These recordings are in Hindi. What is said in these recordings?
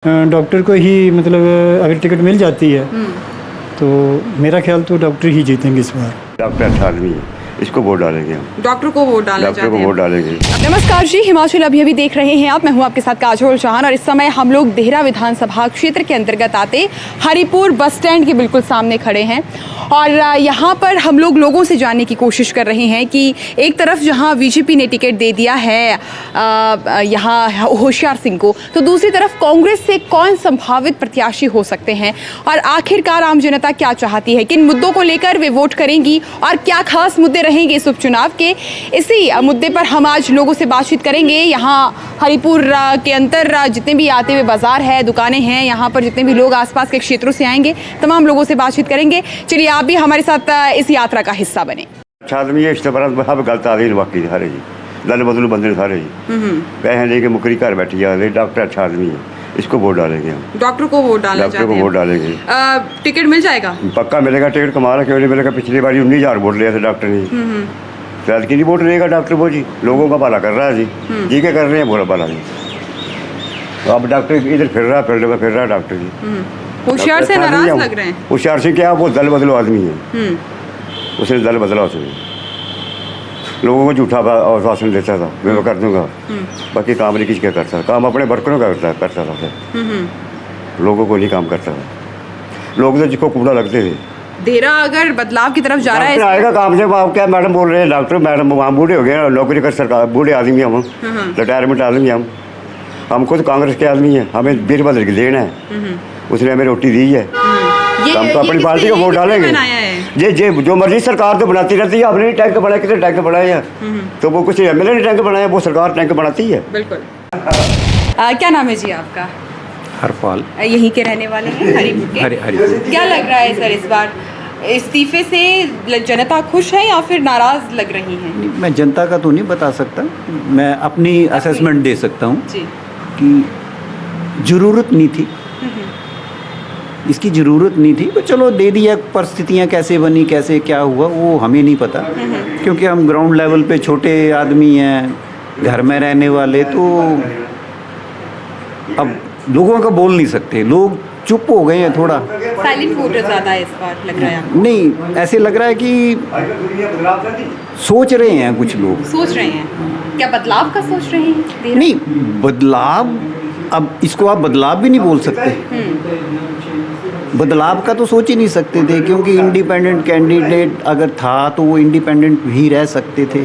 डॉक्टर को ही मतलब अगर टिकट मिल जाती है तो मेरा ख्याल तो डॉक्टर ही जीतेंगे इस बार। डॉक्टर अच्छा आदमी है, इसको वोट डालेंगे हम। डॉक्टर को वोट डालना डॉक्टर चाहते को हैं। वोट डालेंगे। नमस्कार जी, हिमाचल अभी देख रहे हैं आप। मैं हूं आपके साथ काजोल चौहान और इस समय हम लोग देहरा विधानसभा क्षेत्र के अंतर्गत आते हरिपुर बस स्टैंड के बिल्कुल सामने खड़े हैं और यहाँ पर हम लोग लोगों से जानने की कोशिश कर रहे हैं कि एक तरफ जहाँ बीजेपी ने टिकट दे दिया है यहाँ होशियार सिंह को, तो दूसरी तरफ कांग्रेस से कौन संभावित प्रत्याशी हो सकते हैं और आखिरकार आम जनता क्या चाहती है, किन मुद्दों को लेकर वे वोट करेंगी और क्या खास मुद्दे रहेंगे इस उपचुनाव के। इसी मुद्दे पर हम आज लोगों से बातचीत करेंगे। यहाँ हरिपुर के अंदर जितने भी आते हुए बाजार है, दुकानें हैं, यहाँ पर जितने भी लोग आसपास के क्षेत्रों से आएंगे तमाम लोगों से बातचीत करेंगे। चलिए आप भी हमारे साथ इस यात्रा का हिस्सा बने। अच्छा आदमी है, इससे बड़ा सब गलत आदमी बाकी सारे जी, दल बदलू बंदे सारे जी, पैसे लेके मुकरी घर बैठी जा रहे। डॉक्टर अच्छा आदमी है, इसको वोट डालेंगे हम। डॉक्टर को वोट डालना डॉक्टर को वोट डालेंगे। टिकट मिल जाएगा? पक्का मिलेगा टिकट। कमाल क्यों नहीं मिलेगा? पिछली बार 19,000 वोट लिया था डॉक्टर ने। शायद की वोट लेगा डॉक्टर वो जी, लोगों का भला कर रहा है जी। जी के कर रहे हैं बोला भला जी। अब डॉक्टर इधर फिर रहा फिर रहा डॉक्टर जी। होशियार से नाराज लग रहे हैं। होशियार से क्या, वो दल बदलो आदमी है, उसने दल बदला उसने। लोगों को झूठा आश्वासन देता था, मैं कर दूंगा, बाकी काम नहीं किसी का करता। काम अपने वर्करों का करता था, लोगों को नहीं काम करता था। लोग तो जिसको कूड़ा लगते थे। देहरा अगर बदलाव की तरफ जा रहा है, आएगा काम से। आप क्या मैडम बोल रहे हैं? डॉक्टर मैडम हम बूढ़े हो गए, नौकरी कर सरकार, बूढ़े आदमी हम, रिटायरमेंट आदमी हम खुद कांग्रेस के आदमी हैं। हमें बीरभद्र की लेना है, उसने हमें रोटी दी है। हम तो अपनी पार्टी को वोट डालेंगे। ये जो मर्जी सरकार तो बनाती रहती है। आपने टैंक बनाए, कितने टैंक बनाए हैं? तो वो कुछ एमएलए ने टैंक बनाया, वो सरकार टैंक बनाती है। बिल्कुल। क्या नाम है जी आपका? हरपाल। यहीं के रहने वाले हैं, हरिपुर के? हरिपुर। क्या लग रहा है सर, इस बार इस्तीफे से जनता खुश है या फिर नाराज लग रही है? मैं जनता का तो नहीं बता सकता, मैं अपनी असेसमेंट दे सकता हूँ कि ज़रूरत नहीं थी, इसकी ज़रूरत नहीं थी, तो चलो दे दिया। परिस्थितियाँ कैसे बनी, कैसे क्या हुआ, वो हमें नहीं पता, क्योंकि हम ग्राउंड लेवल पे छोटे आदमी हैं, घर में रहने वाले, तो अब लोगों का बोल नहीं सकते। लोग चुप हो गए हैं, थोड़ा साइलेंट वोटर ज़्यादा इस बार लग रहा है। नहीं, ऐसे लग रहा है कि सोच रहे हैं कुछ लोग। सोच रहे हैं क्या, बदलाव का सोच रहे हैं? नहीं, बदलाव, अब इसको आप बदलाव भी नहीं बोल सकते। बदलाव का तो सोच ही नहीं सकते थे, क्योंकि इंडिपेंडेंट कैंडिडेट अगर था तो वो इंडिपेंडेंट भी रह सकते थे।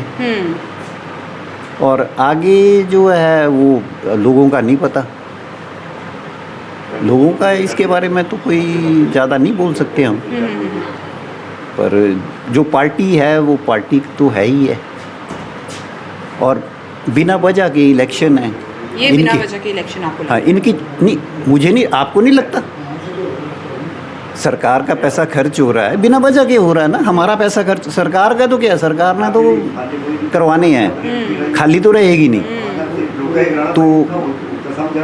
और आगे जो है वो लोगों का नहीं पता, लोगों का इसके बारे में तो कोई ज़्यादा नहीं बोल सकते हम। पर जो पार्टी है वो पार्टी तो है ही है, और बिना वजह के इलेक्शन है। ये बिना वजह के इलेक्शन आपको लगता है? हाँ, इनकी नहीं, मुझे नहीं, आपको नहीं लगता? सरकार का पैसा खर्च हो रहा है, बिना वजह के हो रहा है ना। हमारा पैसा खर्च, सरकार का तो क्या, सरकार ने तो करवाने हैं, खाली तो रहेगी नहीं। तो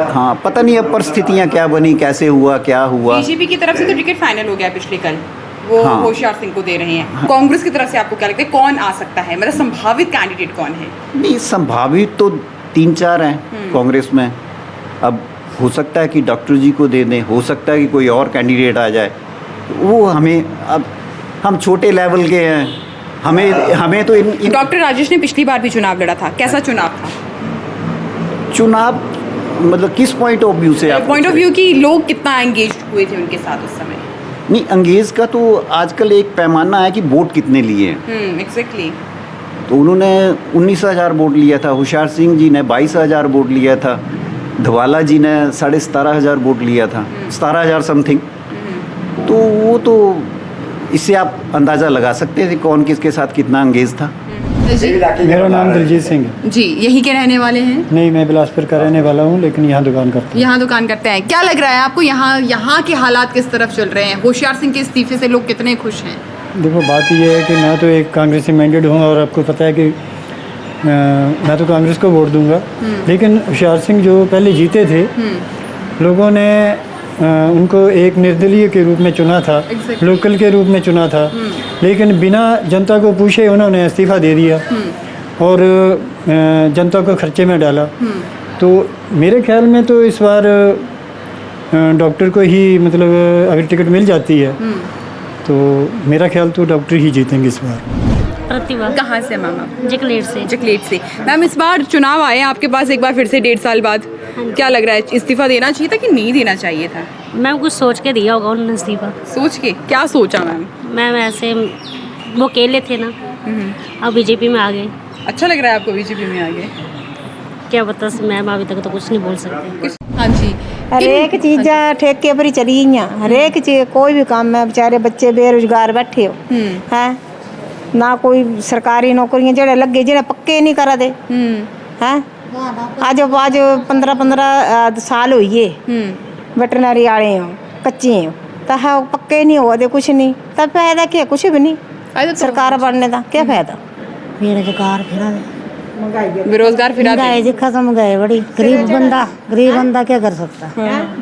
हाँ, पता नहीं अब परिस्थितियाँ क्या बनी, कैसे हुआ, क्या हुआ। बीजेपी की तरफ से तो टिकट फाइनल हो गया पिछले कल, वो हाँ। होशियार सिंह को दे रहे हैं। कांग्रेस की तरफ से आपको क्या लगता है, कौन आ सकता है, मतलब संभावित कैंडिडेट कौन है? नहीं, संभावित तो 3-4 हैं कांग्रेस में। अब हो सकता है कि डॉक्टर जी को दे दें, हो सकता है कि कोई और कैंडिडेट आ जाए। वो हमें, अब हम छोटे लेवल के हैं, हमें तो डॉक्टर राजेश ने पिछली बार भी चुनाव लड़ा था, कैसा चुनाव था? चुनाव मतलब किस पॉइंट ऑफ व्यू से? आप पॉइंट ऑफ व्यू कि लोग कितना एंगेज हुए थे उनके साथ उस समय? नहीं, अंग्रेज का तो आजकल एक पैमाना है कि वोट कितने लिए हैं। एग्जैक्टली। तो उन्होंने 19,000 वोट लिया था, होशियार सिंह जी ने 22,000 वोट लिया था, धवाला जी ने 17,500 वोट लिया था, 17,000 समथिंग। तो वो तो इससे आप अंदाज़ा लगा सकते थे कौन किसके साथ कितना अंगेज था। मेरा नाम दिलजीत सिंह है जी। यहीं के रहने वाले हैं? नहीं, मैं बिलासपुर का रहने वाला हूँ, लेकिन यहाँ दुकान करता हूँ। यहाँ दुकान करते हैं। क्या लग रहा है आपको, यहाँ के हालात किस तरफ चल रहे हैं? होशियार सिंह के इस्तीफे से लोग कितने खुश हैं? देखो, बात ये है कि मैं तो एक कांग्रेस से मैंडेड हूँ और आपको पता है कि मैं तो कांग्रेस को वोट दूंगा, लेकिन होशियार सिंह जो पहले जीते थे, लोगों ने उनको एक निर्दलीय के रूप में चुना था, लोकल के रूप में चुना था, लेकिन बिना जनता को पूछे उन्होंने इस्तीफ़ा दे दिया और जनता को खर्चे में डाला। तो मेरे ख्याल में तो इस बार डॉक्टर को ही मतलब अगर टिकट मिल जाती है तो मेरा ख्याल तो डॉक्टर ही जीतेंगे इस बार। प्रतिभा कहाँ से मैम आप? जकलेट से। जकलेट से। मैम इस बार चुनाव आए हैं आपके पास एक बार फिर से 1.5 साल बाद, क्या लग रहा है, इस्तीफा देना चाहिए था कि नहीं देना चाहिए था? मैम कुछ सोच के दिया होगा उन्होंने इस्तीफा। सोच के क्या सोचा मैम? मैम ऐसे वो अकेले थे ना, अब बीजेपी में आ गए। अच्छा लग रहा है आपको बीजेपी में आगे? क्या बता मैम, अभी तक तो कुछ नहीं बोल सकते। हाँ जी। हरेक चीज़ां ठेके पर ही चली गईयां। हरेक चीज़ कोई भी काम है, बेचारे बच्चे बेरोजगार बैठे हो हैं ना, कोई सरकारी नौकरियां जेड़े लगे जेड़े पक्के नहीं करा दे हैं। आज 15 साल हुई वेटरनरी वाले हो कच्चे हो तो है पक्के नहीं हुआ दे कुछ नहीं, तब फायदा क्या? कुछ भी नहीं। फायदा तो सरकार बनने का क्या फायदा? बेरोजगार फिरा बेरोजगार फिरा महंगाई जी खत्म गए बड़ी। गरीब बंदा क्या कर सकता है?